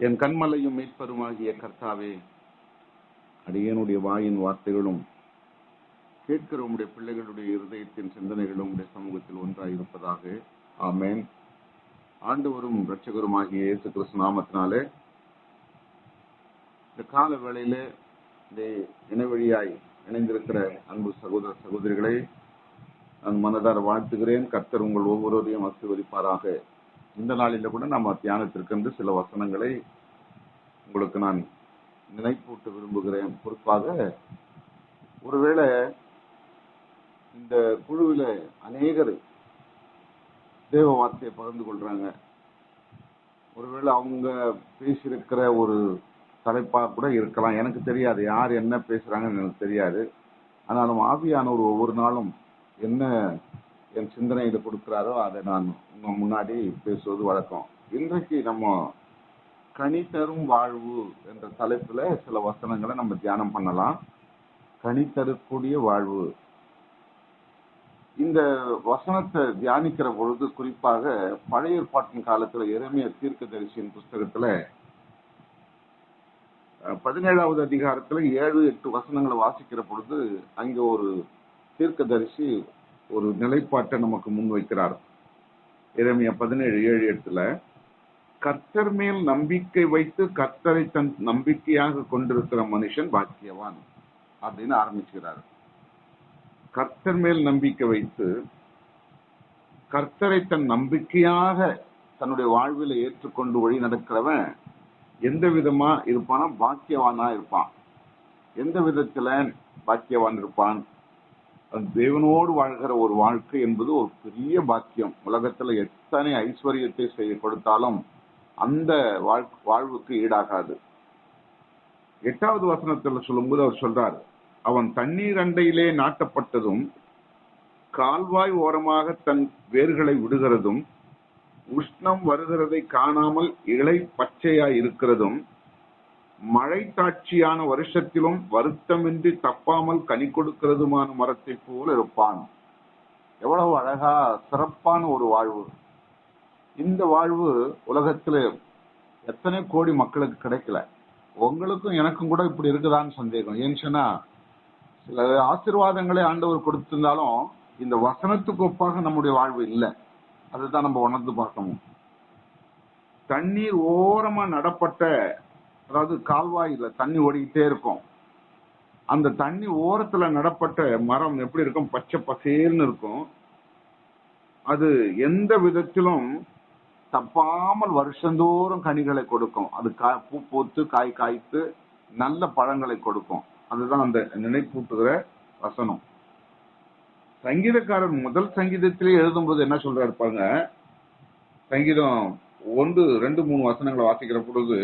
என் கண்மலையும் மீட்பருமாகிய கர்த்தாவே, அடியேனுடைய வாயின் வார்த்தைகளும் கேட்கிற உடைய பிள்ளைகளுடைய இருதயத்தின் சிந்தனைகளும் உடைய சமூகத்தில் ஒன்றாய் இருப்பதாக. ஆமேன். ஆண்டவரும் இரட்சகருமாகிய இயேசு கிறிஸ்து நாமத்தினாலே இந்த கால வேளையிலே இந்த இணைவழியாய் இணைந்திருக்கிற அன்பு சகோதர சகோதரிகளை நான் மனதார வாழ்த்துகிறேன். கர்த்தர் உங்கள் ஒவ்வொருவரையும் ஆசீர்வதிப்பாராக. இந்த நாளில கூட நம்ம தியானத்திற்கென்று சில வசனங்களை உங்களுக்கு நான் நினைப்பூட்ட விரும்புகிறேன். பொறுப்பாக ஒருவேளை இந்த குழுவில் அநேகர் தேவ வார்த்தையை பகிர்ந்து கொள்றாங்க. ஒருவேளை அவங்க பேசியிருக்கிற ஒரு தலைப்பாக கூட இருக்கலாம், எனக்கு தெரியாது. யார் என்ன பேசுறாங்கன்னு எனக்கு தெரியாது. ஆனாலும் ஆவியானவர் ஒவ்வொரு நாளும் என்ன என் சிந்தனையில கொடுக்கிறாரோ அதை நான் உங்க முன்னாடி பேசுவது வழக்கம். இன்றைக்கு நம்ம கனி தரும் வாழ்வு என்ற தலைப்புல சில வசனங்களை நம்ம தியானம் பண்ணலாம். கனி தரக்கூடிய வாழ்வு. இந்த வசனத்தை தியானிக்கிற பொழுது குறிப்பாக பழைய ஏற்பாட்டின் காலத்துல எரேமியா தீர்க்கதரிசியின் புஸ்தகத்துல 17வது அதிகாரத்துல 7-8 வசனங்களை வாசிக்கிற பொழுது அங்க ஒரு தீர்க்கதரிசி ஒரு நிலைப்பாட்டை நமக்கு முன்வைக்கிறார். எரேமியா 17:7-8 கர்த்தர் மேல் நம்பிக்கை வைத்து கர்த்தரை தன் நம்பிக்கையாக கொண்டிருக்கிற மனுஷன் பாக்கியவான் அப்படின்னு ஆரம்பிக்கிறார். கர்த்தர் மேல் நம்பிக்கை வைத்து கர்த்தரை தன் நம்பிக்கையாக தன்னுடைய வாழ்வில் ஏற்றுக்கொண்டு வழி நடக்கிறவன் எந்த விதமா இருப்பானா? பாக்கியவானா இருப்பான். எந்த விதத்துல பாக்கியவான் இருப்பான்? தேவனோடு வாழ்கிற ஒரு வாழ்க்கை என்பது ஒரு பெரிய பாக்கியம். உலகத்துல எத்தனை ஐஸ்வர்யத்தை செய்ய கொடுத்தாலும் அந்த வாழ்வுக்கு ஈடாகாது. 8வது வசனத்துல சொல்லும்போது அவர் சொல்றார், அவன் தண்ணீர் அண்டையிலே நாட்டப்பட்டதும் கால்வாய் ஓரமாக தன் வேர்களை விடுகிறதும் உஷ்ணம் வருகிறதை காணாமல் இலை பச்சையாய் இருக்கிறதும் மழை தாட்சியான வருஷத்திலும் வருத்தமின்றி தப்பாமல் கனி கொடுக்கிறதுமான மரத்தை போல இருப்பான். எவ்வளவு அழகா சிறப்பான ஒரு வாழ்வு. இந்த வாழ்வு உலகத்துல எத்தனை கோடி மக்களுக்கு கிடைக்கல. உங்களுக்கும் எனக்கும் கூட இப்படி இருக்குதான்னு சந்தேகம். ஏன்னு சொன்னா சில ஆசீர்வாதங்களை ஆண்டவர் கொடுத்திருந்தாலும் இந்த வசனத்துக்கு ஒப்பாக நம்முடைய வாழ்வு இல்லை. அதுதான் நம்ம உணர்ந்து பார்க்கணும். தண்ணீர் ஓரமா நடப்பட்ட, அதாவது கால்வாயில தண்ணி ஓடிக்கிட்டே இருக்கும். அந்த தண்ணி ஓரத்துல நடப்பட்ட மரம் எப்படி இருக்கும்? பச்சை பசேல்னு இருக்கும். அது எந்த விதத்திலும் தப்பாமல் வருஷந்தோறும் கனிகளை கொடுக்கும். அது பூ பூத்து காய் காய்த்து நல்ல பழங்களை கொடுக்கும். அதுதான் அந்த நினைப்பூட்டுகிற வசனம். சங்கீதக்காரர் முதல் சங்கீதத்திலே எழுதும்போது என்ன சொல்றாரு பாருங்க. சங்கீதம் 1-2-3 வசனங்களை வாசிக்கிற பொழுது,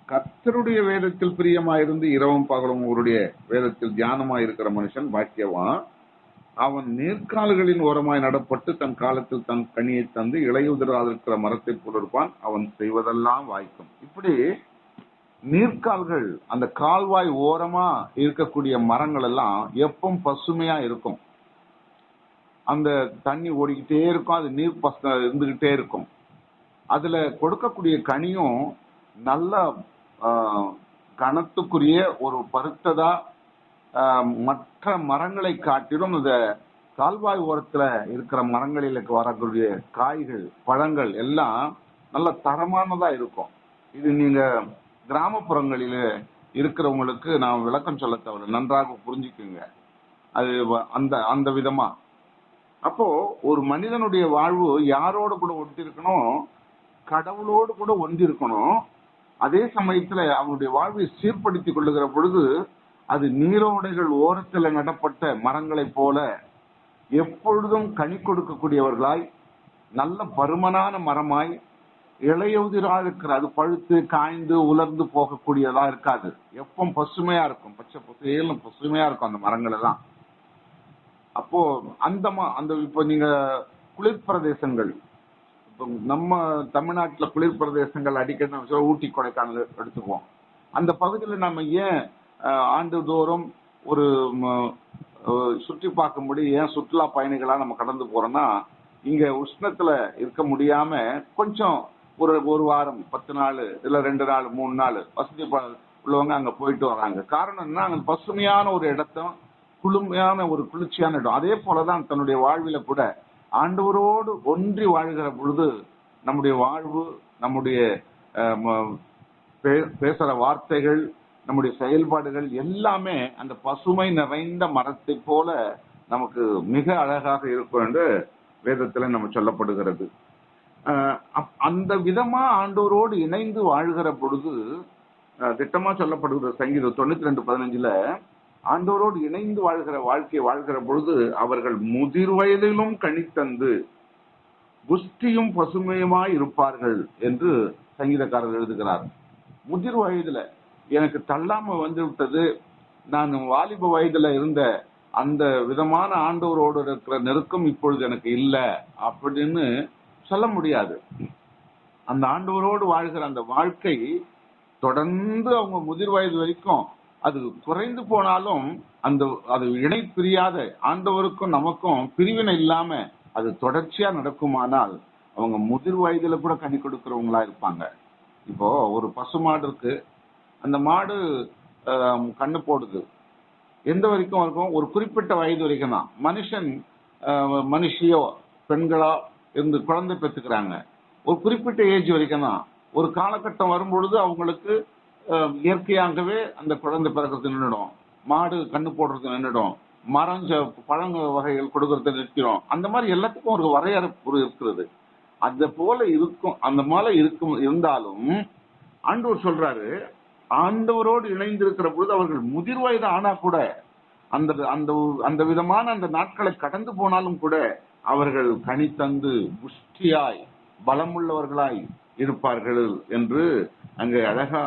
கர்த்தருடைய வேதத்தில் பிரியமாயிருந்து இரவும் பகலும் அவருடைய வேதத்தில் தியானமாய் இருக்கிற மனுஷன் பாக்கியவான். அவன் நீர்க்கால்களின் ஓரமாய் நடப்பட்டு தன் காலத்தில் தன் கனியை தந்து இளையுதிராக இருக்கிற மரத்தை போல் இருப்பான். அவன் செய்வதெல்லாம் வாய்க்கும். இப்படி நீர்க்கால்கள், அந்த கால்வாய் ஓரமா இருக்கக்கூடிய மரங்கள் எல்லாம் எப்பவும் பசுமையா இருக்கும். அந்த தண்ணி ஓடிக்கிட்டே இருக்கும். அது நீர் இருந்துகிட்டே இருக்கும். அதுல கொடுக்கக்கூடிய கனியும் நல்ல கனத்துக்குரிய ஒரு பருத்ததா மற்ற மரங்களை காட்டிலும் இந்த கால்வாய் ஓரத்துல இருக்கிற மரங்களில் வரக்கூடிய காய்கள் பழங்கள் எல்லாம் நல்ல தரமானதா இருக்கும். இது நீங்க கிராமப்புறங்களில இருக்கிறவங்களுக்கு நான் விளக்கம் சொல்ல தேவை, நன்றாக புரிஞ்சுக்குங்க. அது அந்த விதமா. அப்போ ஒரு மனிதனுடைய வாழ்வு யாரோடு கூட ஒட்டி இருக்கணும்? கடவுளோடு கூட ஒன்றி இருக்கணும். அதே சமயத்துல அவனுடைய வாழ்வை சீர்படுத்திக் கொள்ளுகிற பொழுது அது நீரோடைகள் ஓரத்தில் நடப்பட்ட மரங்களை போல எப்பொழுதும் கனி கொடுக்கக்கூடியவர்களாய், நல்ல பருமனான மரமாய், இளையுதிராக இருக்கிற, அது பழுத்து காய்ந்து உலர்ந்து போகக்கூடியதா இருக்காது. எப்பவும் பசுமையா இருக்கும். பச்சை பசேலும் பசுமையா இருக்கும் அந்த மரங்கள் எல்லாம். அப்போ அந்த இப்போ நீங்க குளிர் பிரதேசங்கள், நம்ம தமிழ்நாட்டுல குளிர் பிரதேசங்கள் அடிக்கடி ஊட்டி கொடைக்கானல் எடுத்துக்குவோம். அந்த பகுதியில் நம்ம ஏன் ஆண்டுதோறும் ஒரு சுற்றி பார்க்கும்படி ஏன் சுற்றுலா பயணிகளா நம்ம கடந்து போறோம்னா, இங்க உஷ்ணத்துல இருக்க முடியாம கொஞ்சம் ஒரு ஒரு வாரம் 10 நாள் இல்ல 2 நாள் 3 நாள் வசதி உள்ளவங்க அங்க போயிட்டு வராங்க. காரணம் என்ன, அங்க பசுமையான ஒரு இடத்தம், குளுமையான ஒரு குளிர்ச்சியான இடம். அதே போலதான் தன்னுடைய வாழ்வில கூட ஆண்டவரோடு ஒன்றி வாழ்கிற பொழுது நம்முடைய வாழ்வு, நம்முடைய பேசுற வார்த்தைகள், நம்முடைய செயல்பாடுகள் எல்லாமே அந்த பசுமை நிறைந்த மரத்தை போல நமக்கு மிக அழகாக இருக்கும் என்று வேதத்துல நம்ம சொல்லப்படுகிறது. அந்த விதமா ஆண்டவரோடு இணைந்து வாழ்கிற பொழுது திட்டமா சொல்லப்படுகிற சங்கீதம் 92:15 ஆண்டவரோடு இணைந்து வாழ்கிற வாழ்க்கை வாழ்கிற பொழுது அவர்கள் முதிர் வயதிலும் கனித்தந்து புஷ்டியும் பசுமையுமாய் இருப்பார்கள் என்று சங்கீதக்காரர் எழுதுகிறார். முதிர் வயதுல எனக்கு தள்ளாம வந்து விட்டது, நான் வாலிப வயதுல இருந்த அந்த விதமான ஆண்டவரோடு இருக்கிற நெருக்கம் இப்பொழுது எனக்கு இல்லை அப்படின்னு சொல்ல முடியாது. அந்த ஆண்டவரோடு வாழ்கிற அந்த வாழ்க்கை தொடர்ந்து அவங்க முதிர் வயது வரைக்கும் அது குறைந்து போனாலும் அது இணை பிரியாத ஆண்டவருக்கும் நமக்கும் பிரிவினை இல்லாம அது தொடர்ச்சியா நடக்குமானால் அவங்க முதிர் வயதுல கூட கனி கொடுக்கிறவங்களா இருப்பாங்க. இப்போ ஒரு பசு மாடு இருக்கு, அந்த மாடு கண்ணு போடுது. எந்த வரைக்கும் இருக்கும்? ஒரு குறிப்பிட்ட வயது வரைக்கும் தான். மனுஷியோ பெண்களோ இருந்து குழந்தை பெற்றுக்கிறாங்க, ஒரு குறிப்பிட்ட ஏஜ் வரைக்கும் தான். ஒரு காலகட்டம் வரும்பொழுது அவங்களுக்கு இயற்கையாகவே அந்த குழந்தை பிறக்கிறது நின்றுடும், மாடு கண்ணு போடுறது நின்றுடும், பழங்க வகைகள் கொடுக்கறது நிற்கிறோம். அந்த மாதிரி எல்லாத்துக்கும் ஒரு வரையறுப்பு இருக்கிறது. அது போல இருக்கும். அந்த மாதிரி இருந்தாலும் ஆண்டவர் சொல்றாரு, ஆண்டவரோடு இணைந்திருக்கிற பொழுது அவர்கள் முதிர் வயது ஆனா கூட அந்த அந்த அந்த விதமான அந்த நாட்களை கடந்து போனாலும் கூட அவர்கள் கனி தந்து புஷ்டியாய் பலமுள்ளவர்களாய் இருப்பார்கள் என்று அங்க அழகா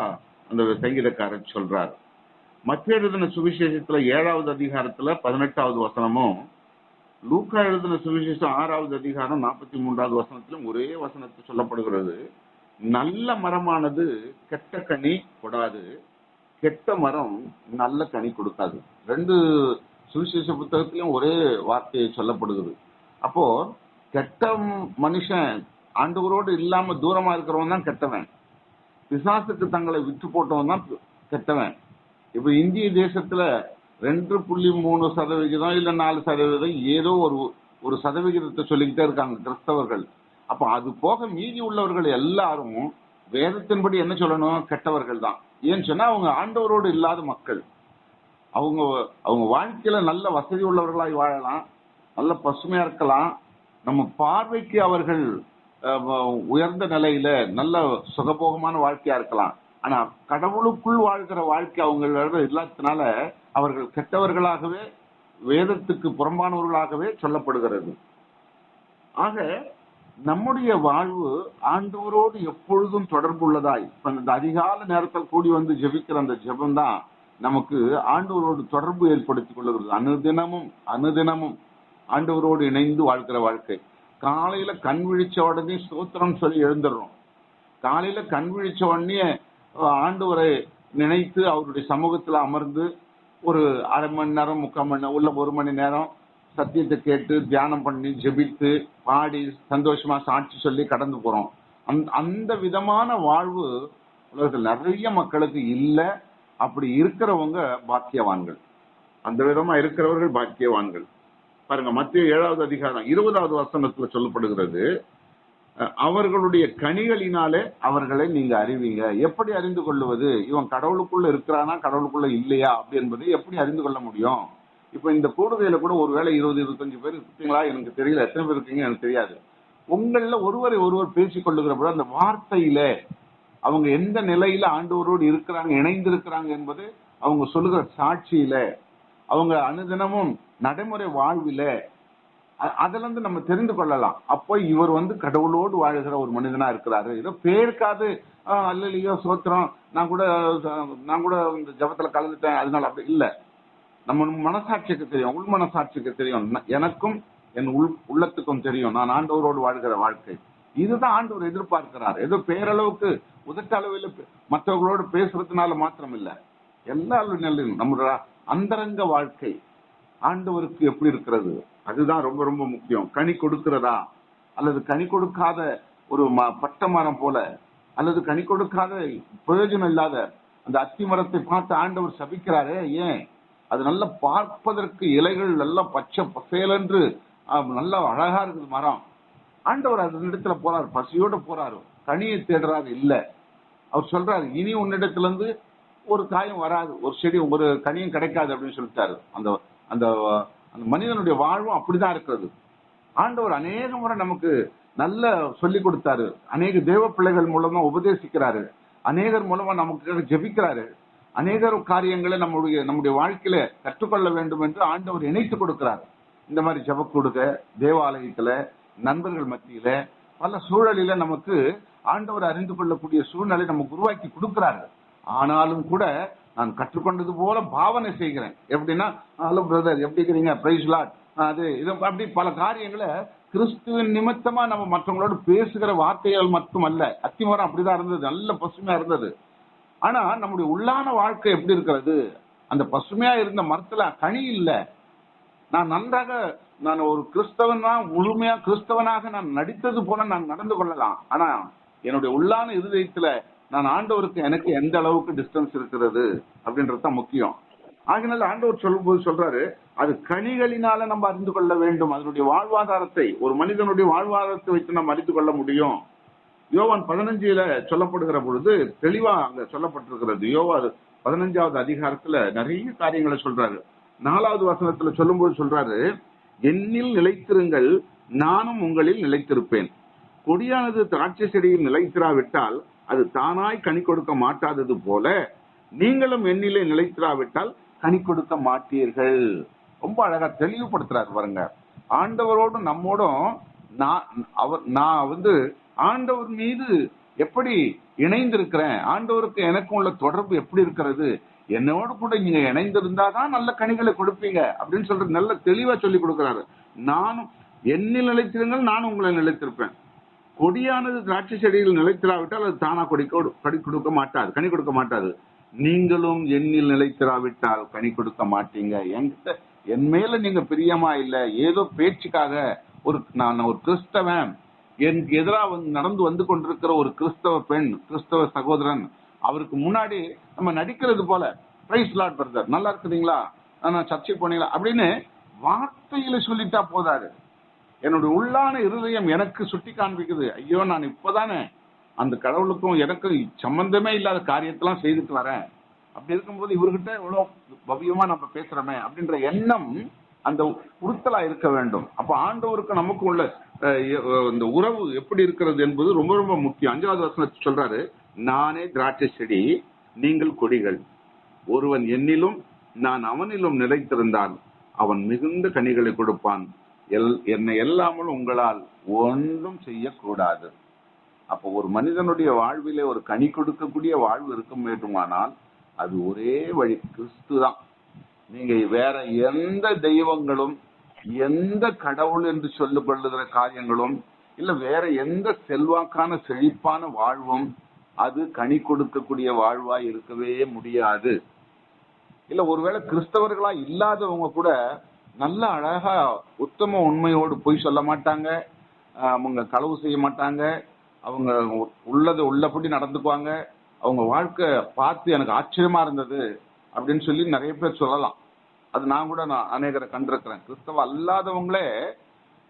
அந்த சங்கீதக்காரர் சொல்றார். மத்திய எழுதின சுவிசேஷத்துல 7வது அதிகாரத்துல 18வது வசனமும், லூக்கா எழுதின சுவிசேஷம் 6வது அதிகாரம் 43வது வசனத்திலும் ஒரே வசனத்தில் சொல்லப்படுகிறது, நல்ல மரமானது கெட்ட கனி கொடாது, கெட்ட மரம் நல்ல கனி கொடுக்காது. 2 சுவிசேஷ புத்தகத்திலும் ஒரே வார்த்தையை சொல்லப்படுகிறது. அப்போ கெட்ட மனுஷன் ஆண்டவரோடு இல்லாம தூரமா இருக்கிறவன் தான் கெட்டவன், பிசாசுக்கு தங்களை விட்டு போட்டவன் தான் கெட்டவன். இப்ப இந்திய தேசத்துல 2.3% இல்ல 4% ஏதோ ஒரு சதவிகிதத்தை சொல்லிக்கிட்டே இருக்காங்க கிறிஸ்தவர்கள். அப்ப அது போக மீதி உள்ளவர்கள் எல்லாரும் வேதத்தின்படி என்ன சொல்லணும்? கெட்டவர்கள் தான். ஏன்னு சொன்னா அவங்க ஆண்டவரோடு இல்லாத மக்கள். அவங்க அவங்க வாழ்க்கையில நல்ல வசதி உள்ளவர்களாய் வாழலாம், நல்ல பசுமையா இருக்கலாம், நம்ம பார்வைக்கு அவர்கள் உயர்ந்த நிலையில நல்ல சுகபோகமான வாழ்க்கையா இருக்கலாம். ஆனா கடவுளுக்குள் வாழ்கிற வாழ்க்கை அவங்களோட இல்லாததுனால அவர்கள் கெட்டவர்களாகவே, வேதத்துக்கு புறம்பானவர்களாகவே சொல்லப்படுகிறது. ஆக நம்முடைய வாழ்வு ஆண்டவரோடு எப்பொழுதும் தொடர்புள்ளதாய், அந்த அதிகால நேரத்தில் கூடி வந்து ஜெபிக்கிற அந்த ஜெபம் தான் நமக்கு ஆண்டவரோடு தொடர்பு ஏற்படுத்திக் கொள்ளுகிறது. அனுதினமும் ஆண்டவரோடு இணைந்து வாழ்கிற வாழ்க்கை. காலையில கண் விழிச்ச உடனே ஸ்தோத்திரம் சொல்லி எழுந்துடுறோம். காலையில கண் விழிச்ச உடனே ஆண்டவரை நினைத்து அவருடைய சமூகத்துல அமர்ந்து ஒரு அரை மணி நேரம் 3/4 மணி நேரம் உள்ள 1 மணி நேரம் சத்தியத்தை கேட்டு தியானம் பண்ணி ஜெபித்து பாடி சந்தோஷமா சாட்சி சொல்லி கடந்து போறோம். அந்த விதமான வாழ்வு உலகத்தில் நிறைய மக்களுக்கு இல்ல. அப்படி இருக்கிறவங்க பாக்கியவான்கள். அந்த விதமா இருக்கிறவர்கள் பாக்கியவான்கள். பாருங்க, மத்திய 7வது அதிகாரம் 20வது வசனத்துல சொல்லப்படுகிறது, அவர்களுடைய கனிகளினாலே அவர்களை நீங்க அறிவீங்க. எப்படி அறிந்து கொள்வது? இவன் கடவுளுக்குள்ள இருக்கிறானா கடவுளுக்குள்ள இல்லையா அப்படி என்பதை எப்படி அறிந்து கொள்ள முடியும்? இப்ப இந்த கூடுதல கூட ஒருவேளை 20-25 பேர் இருக்கீங்களா எனக்கு தெரியல, எத்தனை பேர் இருக்கீங்க எனக்கு தெரியாது. உங்கள ஒருவரை ஒருவர் பேசிக் கொள்ளுகிற போது அந்த வார்த்தையில அவங்க எந்த நிலையில ஆண்டவரோடு இருக்கிறாங்க, இணைந்து இருக்கிறாங்க என்பது அவங்க சொல்லுகிற சாட்சியில, அவங்க அனுதினமும் நடைமுறை வாழ்வில அதுல இருந்து நம்ம தெரிந்து கொள்ளலாம். அப்போ இவர் கடவுளோடு வாழ்கிற ஒரு மனிதனா இருக்கிறாரு. ஏதோ பேருக்காது அல்லையோ சோத்திரம் நான் கூட இந்த ஜபத்துல கலந்துட்டேன் அதனால அப்படி இல்ல. நம்ம மனசாட்சிக்கு தெரியும், உள் மனசாட்சிக்கு தெரியும், எனக்கும் என் உள்ளத்துக்கும் தெரியும் நான் ஆண்டவரோடு வாழ்கிற வாழ்க்கை. இதுதான் ஆண்டவர் எதிர்பார்க்கிறார். ஏதோ பேரளவுக்கு உதட்ட அளவில் மற்றவர்களோடு பேசுறதுனால மாத்திரம் இல்ல, எல்லா நிலையிலும் நம்மளோட அந்தரங்க வாழ்க்கை ஆண்டவருக்கு எப்படி இருக்கிறது அதுதான் ரொம்ப ரொம்ப முக்கியம். கனி கொடுக்கிறதா அல்லது கனி கொடுக்காத ஒரு பட்ட மரம் போல அல்லது கனி கொடுக்காத பிரயோஜனம் இல்லாத அந்த அத்தி மரத்தை பார்த்து ஆண்டவர் சபிக்கிறாரே, ஏன்? அது நல்லா பார்ப்பதற்கு இலைகள் நல்லா பச்சை பசேலென்று நல்லா அழகா இருக்குது மரம். ஆண்டவர் அது இடத்துல போறாரு, பசியோட போறாரு, கனியை தேடுறாரு. இல்ல, அவர் சொல்றாரு, இனி உன்னிடத்துல இருந்து ஒரு காயம் வராது, ஒரு செடி ஒரு கனியும் கிடைக்காது அப்படின்னு சொல்லிட்டாரு. அந்த அந்த அந்த மனிதனுடைய வாழ்வும் அப்படிதான் இருக்கிறது. ஆண்டவர் அநேக முறை நமக்கு நல்ல சொல்லி கொடுத்தாரு, அநேக தேவ பிள்ளைகள் மூலமா உபதேசிக்கிறாரு, அநேகர் மூலமா நமக்கு ஜெபிக்கிறாரு, அநேகர் காரியங்களை நம்முடைய வாழ்க்கையில கற்றுக்கொள்ள வேண்டும் என்று ஆண்டவர் இணைத்து கொடுக்கிறார். இந்த மாதிரி ஜெப கொடுக்க தேவாலயத்துல, நண்பர்கள் மத்தியில, பல சூழலில நமக்கு ஆண்டவர் அறிந்து கொள்ளக்கூடிய சூழ்நிலை நமக்கு உருவாக்கி கொடுக்கிறாரு. ஆனாலும் கூட நான் கற்றுக்கொண்டது போல பாவனை செய்கிறேன். எப்படின்னா, ஹலோ பிரதர் எப்படி இருக்கிறீங்க, பிரைஸ் லார்ட், அது இது அப்படி பல காரியங்களை கிறிஸ்துவின் நிமித்தமா நம்ம மற்றவங்களோடு பேசுகிற வார்த்தைகள் மட்டுமல்ல. அத்திமரம் அப்படிதான் இருந்தது, நல்ல பசுமையா இருந்தது. ஆனா நம்முடைய உள்ளான வாழ்க்கை எப்படி இருக்கிறது? அந்த பசுமையா இருந்த மரத்துல கனி இல்ல. நான் நன்றாக நான் ஒரு கிறிஸ்தவனா, முழுமையா கிறிஸ்தவனாக நான் நடித்தது போல நான் நடந்து கொள்ளலாம். ஆனா என்னுடைய உள்ளான இருதயத்துல நான் ஆண்டவருக்கு எனக்கு எந்த அளவுக்கு டிஸ்டன்ஸ் இருக்கிறது அப்படின்றதுதான் முக்கியம். ஆகினால ஆண்டவர் சொல்லும்போது சொல்றாரு, அது கனிகளினால நம்ம அறிந்து கொள்ள வேண்டும். அதனுடைய வாழ்வாதாரத்தை, ஒரு மனிதனுடைய வாழ்வாதாரத்தை வைத்து நம்ம அறிந்து கொள்ள முடியும். யோவான் 15 சொல்லப்படுகிற பொழுது தெளிவா அங்க சொல்லப்பட்டிருக்கிறது. யோவான் 15வது அதிகாரத்துல நிறைய காரியங்களை சொல்றாரு. 4வது வசனத்துல சொல்லும்போது சொல்றாரு, என்னில் நிலைத்திருங்கள், நானும் உங்களில் நிலைத்திருப்பேன். கொடியானது திராட்சை செடியில் நிலைத்திராவிட்டால் அது தானாய் கனி கொடுக்க மாட்டாதது போல நீங்களும் என்னிலே நிலைத்திராவிட்டால் கனி கொடுக்க மாட்டீர்கள். ரொம்ப அழகா தெளிவுபடுத்துறாரு பாருங்க. ஆண்டவரோடு நம்மோடும் நான் ஆண்டவர் மீது எப்படி இணைந்திருக்கிறேன், ஆண்டவருக்கு எனக்கும் உள்ள தொடர்பு எப்படி இருக்கிறது, என்னோடு கூட நீங்க இணைந்திருந்தாதான் நல்ல கனிகளை கொடுப்பீங்க அப்படின்னு சொல்றது நல்ல தெளிவா சொல்லி கொடுக்கிறாரு. நானும் என்னில் நிலைத்திருங்கள், நானும் உங்களை நிலைத்திருப்பேன். கொடியானது திராட்சை செடியில் நிலைத்திராவிட்டால் அது தானா கனி கொடுக்க மாட்டாது. நீங்களும் எண்ணில் நிலைத்திராவிட்டால் கனி கொடுக்க மாட்டீங்க. என்கிட்ட என் மேல நீங்க பிரியமா இல்ல, ஏதோ பேச்சுக்காக நான் ஒரு கிறிஸ்தவன், எனக்கு எதிராக நடந்து வந்து கொண்டிருக்கிற ஒரு கிறிஸ்தவ பெண், கிறிஸ்தவ சகோதரன், அவருக்கு முன்னாடி நம்ம நடிக்கிறது போல, பிரைஸ் லார்ட் பிரதர், நல்லா இருக்குதுங்களா, நான் சர்ச்சைக்கு போனீங்களா அப்படின்னு வார்த்தையில சொல்லிட்டா போதாது. என்னுடைய உள்ளான இருதயம் எனக்கு சுட்டி காண்பிக்குது, ஐயோ நான் இப்பதானே அந்த கடவுளுக்கும் எனக்கும் சம்பந்தமே இல்லாத காரியத்தெல்லாம் செய்துட்டு வரேன். அப்படி இருக்கும்போது இவர்கிட்ட எவ்வளவு பவ்யமா நம்ம பேசுறோமே அப்படின்ற எண்ணம் அந்த உறுத்தலா இருக்க வேண்டும். அப்ப ஆண்டவருக்கு நமக்கு உள்ள இந்த உறவு எப்படி இருக்கிறது என்பது ரொம்ப ரொம்ப முக்கியம். 5வது வசனத்தை சொல்றாரு, நானே திராட்சை செடி, நீங்கள் கொடிகள். ஒருவன் என்னிலும் நான் அவனிலும் நிலைத்திருந்தான் அவன் மிகுந்த கனிகளை கொடுப்பான். என்னை எல்லாமல் உங்களால் ஒன்றும் செய்யக்கூடாது. அப்போ ஒரு மனிதனுடைய வாழ்விலே ஒரு கனி கொடுக்கக்கூடிய வாழ்வு இருக்க வேண்டுமானால் அது ஒரே வழி, கிறிஸ்து தான். நீங்க வேற எந்த தெய்வங்களும், எந்த கடவுள் என்று சொல்லிக் கொள்ளுகிற காரியங்களும், இல்ல வேற எந்த செல்வாக்கான செழிப்பான வாழ்வும் அது கனி கொடுக்கக்கூடிய வாழ்வாய் இருக்கவே முடியாது. இல்ல ஒருவேளை கிறிஸ்தவர்களா இல்லாதவங்க கூட நல்ல அழகா உத்தம உண்மையோடு பொய் சொல்ல மாட்டாங்க, அவங்க களவு செய்ய மாட்டாங்க, அவங்க உள்ளதை உள்ளபடி நடந்துக்குவாங்க, அவங்க வாழ்க்கை பார்த்து எனக்கு ஆச்சரியமா இருந்தது அப்படின்னு சொல்லி நிறைய பேர் சொல்லலாம். அது நான் கூட அநேகரை கண்டிருக்கிறேன். கிறிஸ்தவ அல்லாதவங்களே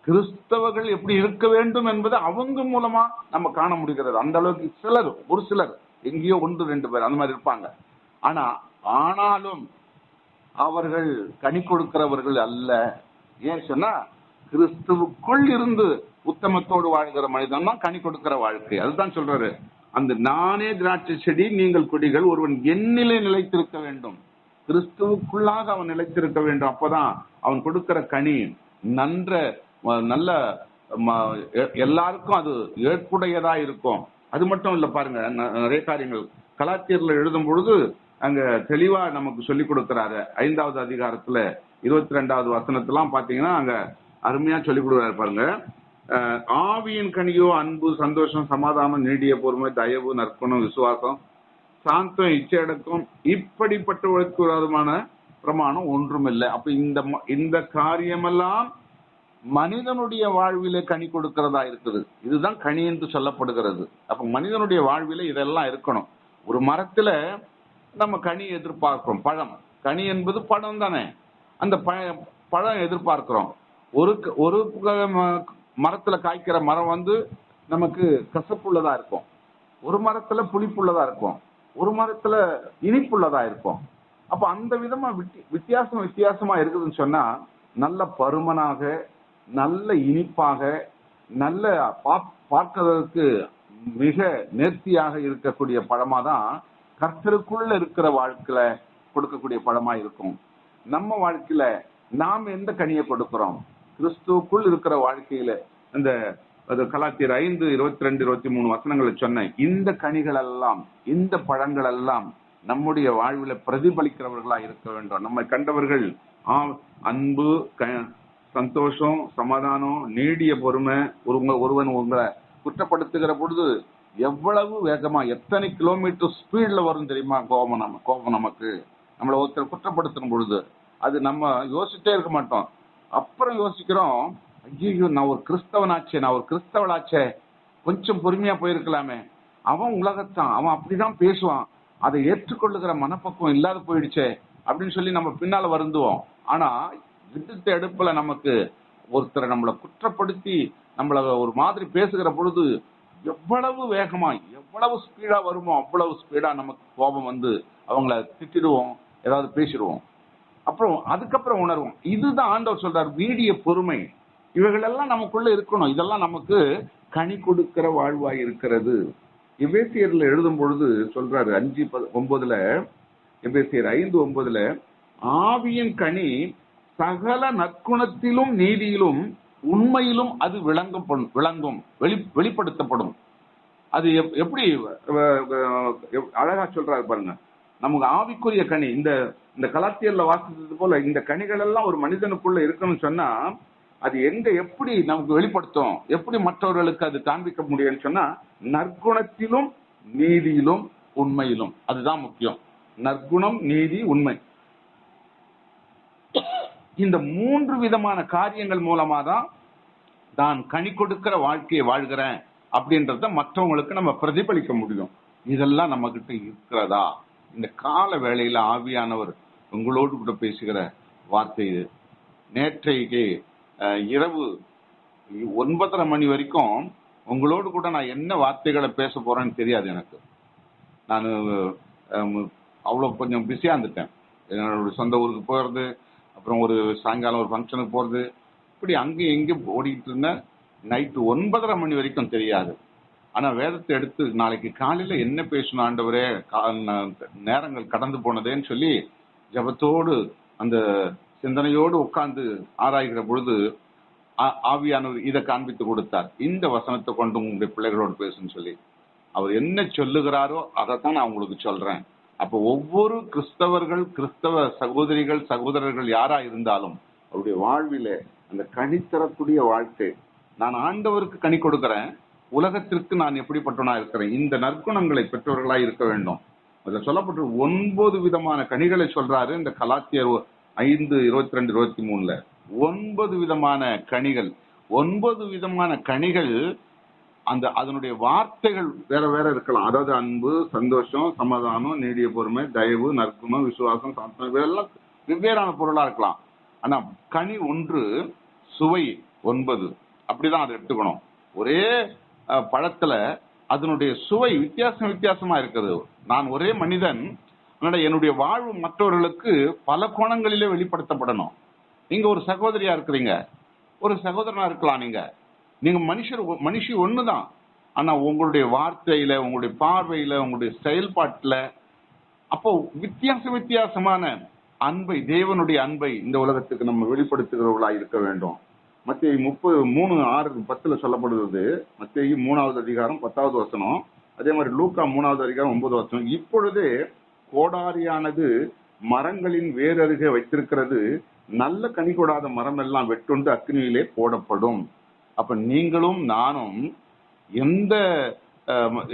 கிறிஸ்தவர்கள் எப்படி இருக்க வேண்டும் என்பதை அவங்க மூலமா நம்ம காண முடிகிறது. அந்த அளவுக்கு ஒரு சிலர் எங்கேயோ 1-2 பேர் அந்த மாதிரி இருப்பாங்க. ஆனாலும் அவர்கள் கனி கொடுக்கிறவர்கள் அல்ல. ஏன் சொன்னா, கிறிஸ்துவுக்குள் இருந்து உத்தமத்தோடு வாழ்கிற மனிதன் தான் கனி கொடுக்கிற வாழ்க்கை. அதுதான் சொல்றாரு, அந்த நானே திராட்சை செடி, நீங்கள் கொடிகள். ஒருவன் என்னிலே நிலைத்திருக்க வேண்டும், கிறிஸ்துவுக்குள்ளாக அவன் நிலைத்திருக்க வேண்டும். அப்பதான் அவன் கொடுக்கிற கனி நல்ல எல்லாருக்கும் அது ஏற்புடையதா இருக்கும். அது மட்டும் இல்ல, பாருங்க நிறைய காரியங்கள் கலாத்தியர்ல எழுதும் பொழுது அங்க தெளிவா நமக்கு சொல்லி கொடுக்கிறாரு. 5வது அதிகாரத்துல 22வது வசனத்தெல்லாம் பாத்தீங்கன்னா அங்க அருமையா சொல்லி கொடுக்குறாரு பாருங்க. ஆவியின் கனியோ அன்பு, சந்தோஷம், சமாதானம், நீடிய பொறுமை, தயவு, நற்குணம், விசுவாசம், சாந்தம், இச்சையடக்கம், இப்படிப்பட்டவர்களுக்கு விரோதமான பிரமாணம் ஒன்றும் இல்லை. அப்ப இந்த காரியமெல்லாம் மனிதனுடைய வாழ்விலே கனி கொடுக்கிறதா இருக்குது. இதுதான் கனி என்று சொல்லப்படுகிறது. அப்ப மனிதனுடைய வாழ்விலே இதெல்லாம் இருக்கணும். ஒரு மரத்துல நம்ம கனி எதிர்பார்க்கிறோம். பழம், கனி என்பது பழம் தானே. அந்த பழம் எதிர்பார்க்கிறோம். ஒரு ஒரு மரத்துல காய்க்கிற மரம் நமக்கு கசப்புள்ளதா இருக்கும், ஒரு மரத்துல புளிப்புள்ளதா இருக்கும், ஒரு மரத்துல இனிப்புள்ளதா இருக்கும். அப்ப அந்த விதமா வித்தியாசமா இருக்குதுன்னு சொன்னா, நல்ல பருமனாக, நல்ல இனிப்பாக, நல்ல பார்க்கிறதுக்கு மிக நேர்த்தியாக இருக்கக்கூடிய பழமா தான் கர்த்தருக்குள்ள இருக்கிற வாழ்க்கையில கொடுக்கக்கூடிய பழமா இருக்கும். நம்ம வாழ்க்கையில நாம் எந்த கனியை கொடுக்கிறோம்? கிறிஸ்துவுக்குள் இருக்கிற வாழ்க்கையில இந்த கலாத்தியர் 5:22-23 வசனங்களை சொன்ன இந்த கனிகள் எல்லாம், இந்த பழங்கள் எல்லாம் நம்முடைய வாழ்வில பிரதிபலிக்கிறவர்களா இருக்க வேண்டும். நம்மை கண்டவர்கள் அன்பு, சந்தோஷம், சமாதானம், நீடிய பொறுமை. ஒருவன் உங்களை குற்றப்படுத்துகிற பொழுது எவ்வளவு வேகமா, எத்தனை கிலோமீட்டர் ஸ்பீட்ல வரும் தெரியுமா கோபம் நமக்கு. நம்மளை ஒருத்தர் குற்றப்படுத்தும் பொழுது அது நம்ம யோசிச்சே இருக்க மாட்டோம். அப்புறம் யோசிக்கிறோம், ஐயோ நான் ஒரு கிறிஸ்தவனாச்சே, நான் ஒரு கிறிஸ்தவளாச்சே, கொஞ்சம் பொறுமையா போயிருக்கலாமே. அவன் உலகத்தான், அவன் அப்படிதான் பேசுவான், அதை ஏற்றுக்கொள்ளுகிற மனப்பக்குவம் இல்லாத போயிடுச்சே அப்படின்னு சொல்லி நம்ம பின்னால வருந்துவோம். ஆனா விடுத்த எடுப்புல நமக்கு ஒருத்தரை நம்மளை குற்றப்படுத்தி நம்மள ஒரு மாதிரி பேசுகிற பொழுது எவ்வளவு வேகமா, எவ்வளவு ஸ்பீடா வருமோ அவ்வளவு ஸ்பீடா நமக்கு கோபம் அவங்கள திட்டிடுவோம், ஏதாவது பேசிடுவோம். அப்புறம் அதுக்கப்புறம் உணர்வோம். இதுதான் ஆண்டவர் சொல்றார், நீடிய பொறுமை. இவைகள் எல்லாம் நமக்குள்ள இருக்கணும். இதெல்லாம் நமக்கு கனி கொடுக்கிற வாழ்வாய் இருக்கிறது. எபேசியர்ல எழுதும் பொழுது சொல்றாரு 5:9, எபேசியர் 5:9, ஆவியின் கனி சகல நற்குணத்திலும் நீதியிலும் உண்மையிலும் அது விளங்கும் வெளிப்படுத்தப்படும். அது எப்படி அழகா சொல்றாரு பாருங்க. நமக்கு ஆவிக்குரிய கனி இந்த கலாத்தியர்ல வாசித்தது போல இந்த கனிகள் எல்லாம் ஒரு மனிதனுக்குள்ள இருக்கணும்னு சொன்னா அது எங்க எப்படி நமக்கு வெளிப்படுத்தும், எப்படி மற்றவர்களுக்கு அது காண்பிக்க முடியும்னு சொன்னா நற்குணத்திலும் நீதியிலும் உண்மையிலும். அதுதான் முக்கியம். நற்குணம், நீதி, உண்மை. இந்த 3 விதமான காரியங்கள் மூலமா தான் நான் கனி கொடுக்கிற வாழ்க்கையை வாழ்கிறேன் அப்படின்றத மற்றவங்களுக்கு நம்ம பிரதிபலிக்க முடியும். இதெல்லாம் நம்ம கிட்ட இருக்கிறதா? இந்த கால வேளையில ஆவியானவர் உங்களோடு கூட பேசுகிற வார்த்தை இது. நேற்றைக்கு இரவு 9:30 மணி வரைக்கும் உங்களோடு கூட நான் என்ன வார்த்தைகளை பேச போறேன்னு தெரியாது எனக்கு. நான் அவ்வளோ கொஞ்சம் பிஸியா இருந்துட்டேன். என்னோட சொந்த ஊருக்கு போறது, அப்புறம் ஒரு சாயங்காலம் ஒரு ஃபங்க்ஷனுக்கு போறது, இப்படி அங்கேயும் எங்கேயும் ஓடிக்கிட்டு இருந்தேன். நைட்டு 9:30 மணி வரைக்கும் தெரியாது. ஆனா வேதத்தை எடுத்து நாளைக்கு காலையில என்ன பேசணும் ஆண்டவரே, நேரங்கள் கடந்து போனதேன்னு சொல்லி ஜபத்தோடு அந்த சிந்தனையோடு உட்கார்ந்து ஆராய்கிற பொழுது ஆவியானவர் இதை காண்பித்து கொடுத்தார். இந்த வசனத்தை கொண்டு உங்களுடைய பிள்ளைகளோடு பேசுன்னு சொல்லி அவர் என்ன சொல்லுகிறாரோ அதைத்தான் நான் உங்களுக்கு சொல்றேன். அப்போ ஒவ்வொரு கிறிஸ்தவ சகோதரிகள் சகோதரர்கள் யாரா இருந்தாலும் அவருடைய வாழ்வில அந்த கனித்தரக்கூடிய வாழ்க்கை, நான் ஆண்டவருக்கு கனி கொடுக்கிறேன், உலகத்திற்கு நான் எப்படிப்பட்டவனா இருக்கிறேன், இந்த நற்குணங்களை பெற்றவர்களா இருக்க வேண்டும். அதுல சொல்லப்பட்ட 9 விதமான கனிகளை சொல்றாரு இந்த கலாத்தியர் 5:22-23. 9 விதமான கனிகள். 9 விதமான கனிகள் அதனுடைய வார்த்தைகள் வேற வேற இருக்கலாம். அதாவது அன்பு, சந்தோஷம், சமாதானம், நீடிய பொறுமை, தயவு, நற்குணம், விசுவாசம், சாந்தம், இதெல்லாம் வெவ்வேறான பொருளா இருக்கலாம். ஆனா கனி 1, சுவை 9. அப்படிதான் அதை எடுத்துக்கணும். ஒரே பழத்துல அதனுடைய சுவை வித்தியாசமா இருக்குது. நான் ஒரே மனிதன், என்னுடைய வாழ்வு மற்றவர்களுக்கு பல கோணங்களிலே வெளிப்படுத்தப்படணும். நீங்க ஒரு சகோதரியா இருக்கிறீங்க, ஒரு சகோதரனா இருக்கலாம். நீங்க மனுஷி ஒண்ணுதான். ஆனா உங்களுடைய வார்த்தையில, உங்களுடைய பார்வையில, உங்களுடைய செயல்பாட்டுல அப்போ வித்தியாசமான அன்பை, தேவனுடைய அன்பை இந்த உலகத்துக்கு நம்ம வெளிப்படுத்துகிறவர்களா இருக்க வேண்டும். மத்தேயு 3:6-10 சொல்லப்படுவது. மத்தேயு 3வது அதிகாரம் 10வது வசனம். அதே மாதிரி லூக்கா 3வது அதிகாரம் 9வது வசனம். இப்பொழுதே கோடாரியானது மரங்களின் வேரருகே வைத்திருக்கிறது, நல்ல கனி கொடாத மரம் எல்லாம் வெட்டுண்டு அக்னியிலே போடப்படும். அப்ப நீங்களும் நானும்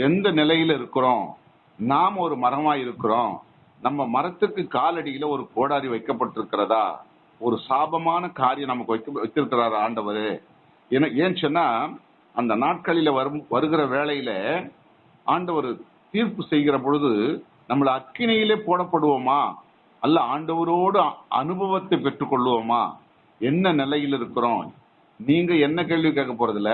எந்த நிலையில இருக்கிறோம்? நாம் ஒரு மரமா இருக்கிறோம். நம்ம மரத்துக்கு காலடியில ஒரு கோடாரி வைக்கப்பட்டிருக்கிறதா? ஒரு சாபமான காரியம் நமக்கு வைத்திருக்கிறார் ஆண்டவர். ஏன் சொன்னா அந்த நாட்களில வருகிற வேளையில ஆண்டவர் தீர்ப்பு செய்கிற பொழுது நம்மள அக்கினியிலே போடப்படுவோமா அல்ல ஆண்டவரோடு அனுபவத்தை பெற்றுக் கொள்வோமா, என்ன நிலையில் இருக்கிறோம். நீங்க என்ன கேள்வி கேட்க போறதில்ல,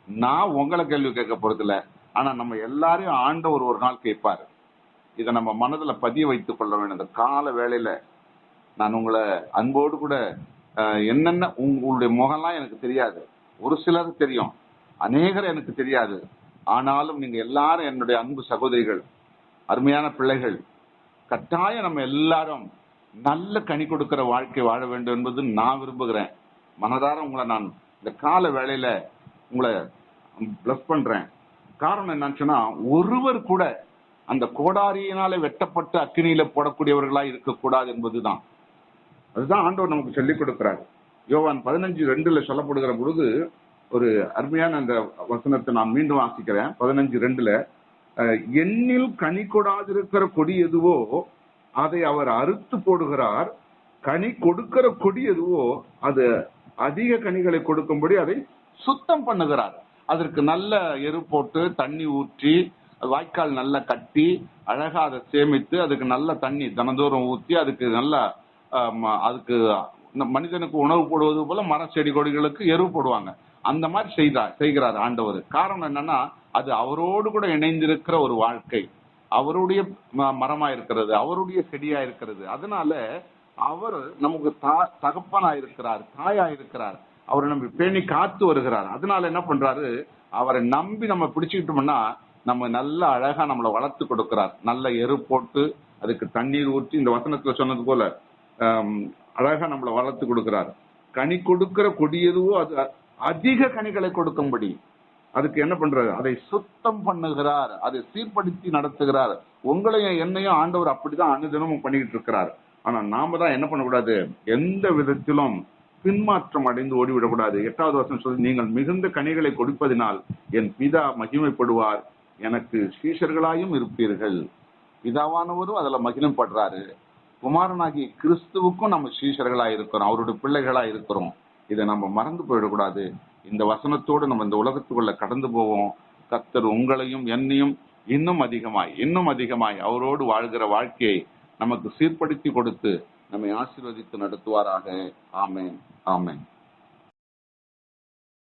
நான் உங்களை கேள்வி கேட்க போறதில்ல. ஆனா நம்ம எல்லாரையும் ஆண்டவர் ஒரு நாள் கேட்பாரு. இதை நம்ம மனதுல பதிய வைத்துக் கொள்ள வேண்டும். இந்த கால வேளையில நான் உங்களை அன்போடு கூட என்னென்ன உங்களுடைய முகம்லாம் எனக்கு தெரியாது, ஒரு சிலர் தெரியும், அநேகர் எனக்கு தெரியாது. ஆனாலும் நீங்க எல்லாரும் என்னுடைய அன்பு சகோதரிகள், அருமையான பிள்ளைகள். கட்டாயம் நம்ம எல்லாரும் நல்ல கனி கொடுக்கிற வாழ்க்கை வாழ வேண்டும் என்பது நான் விரும்புகிறேன். மனதார உங்களை நான் இந்த கால வேளையில உங்களை பிளஸ் பண்றேன். காரணம் என்னன்னு சொன்னா, ஒருவர் கூட அந்த கோடாரியினாலே வெட்டப்பட்டு அக்கினியில போடக்கூடியவர்களா இருக்கக்கூடாது என்பதுதான். அதுதான் ஆண்டவர் நமக்கு சொல்லிக் கொடுக்கிறார். யோவான் 15:2 சொல்லப்படுகிற பொழுது ஒரு அருமையான அந்த வசனத்தை நான் மீண்டும் வாசிக்கிறேன். 15:2 என்னில் கனி கொடாதிருக்கிற கொடி எதுவோ அதை அவர் அறுத்து போடுகிறார், கனி கொடுக்கிற கொடி எதுவோ அது அதிக கனிகளை கொடுக்கும்படி அதை சுத்தம் பண்ணுகிறார். அதற்கு நல்ல எரு போட்டு தண்ணி ஊற்றி வாய்க்கால் நல்லா கட்டி அழகா அதை சேமித்து அதுக்கு நல்ல தண்ணி தினந்தோறும் ஊற்றி அதுக்கு நல்லா அதுக்கு மனிதனுக்கு உணவு போடுவது போல மர செடி கொடிகளுக்கு எரு போடுவாங்க. அந்த மாதிரி செய்கிறார் ஆண்டவர். காரணம் என்னன்னா, அது அவரோடு கூட இணைந்திருக்கிற ஒரு வாழ்க்கை, அவருடைய மரமா இருக்கிறது, அவருடைய செடியா இருக்கிறது. அதனால அவர் நமக்கு தகப்பனா இருக்கிறார், தாயா இருக்கிறார், அவரை நம்ம பேணி காத்து வருகிறார். அதனால என்ன பண்றாரு, அவரை நம்பி நம்ம பிடிச்சுக்கிட்டோம்னா நம்ம நல்ல அழகா நம்மளை வளர்த்து கொடுக்கிறார். நல்ல எரு போட்டு அதுக்கு தண்ணீர் ஊற்றி இந்த வசனத்துல சொன்னது போல அழகா நம்மளை வளர்த்து கொடுக்கிறார். கனி கொடுக்கிற கொடி எதுவோ அது அதிக கனிகளை கொடுக்கும்படி அதுக்கு என்ன பண்றாரு, அதை சுத்தம் பண்ணுகிறார், அதை சீர்படுத்தி நடத்துகிறார். உங்களையும் என்னையும் ஆண்டவர் அப்படிதான் அனுதினமும் பண்ணிக்கிட்டு இருக்கிறார். ஆனா நாம தான் என்ன பண்ணக்கூடாது, எந்த விதத்திலும் பின்மாற்றம் அடைந்து ஓடிவிடக்கூடாது. 8வது வசனம் சொல்லி, நீங்கள் மிகுந்த கனிகளை கொடுப்பதினால் என் பிதா மகிமைப்படுவார், எனக்கு சீஷர்களாயும் இருப்பீர்கள். பிதாவானவரும் அதுல மகிமைப்படுறாரு. குமாரனாகிய கிறிஸ்துவுக்கும் நம்ம சீஷர்களா இருக்கிறோம், அவருடைய பிள்ளைகளா இருக்கிறோம். இதை நம்ம மறந்து போயிடக்கூடாது. இந்த வசனத்தோடு நம்ம இந்த உலகத்துக்குள்ள கடந்து போவோம். கர்த்தர் உங்களையும் என்னையும் இன்னும் அதிகமாய் அவரோடு வாழ்கிற வாழ்க்கையை நமக்கு சீர்படுத்தி கொடுத்து நம்மை ஆசீர்வதித்து நடத்துவாராக. ஆமென், ஆமென்.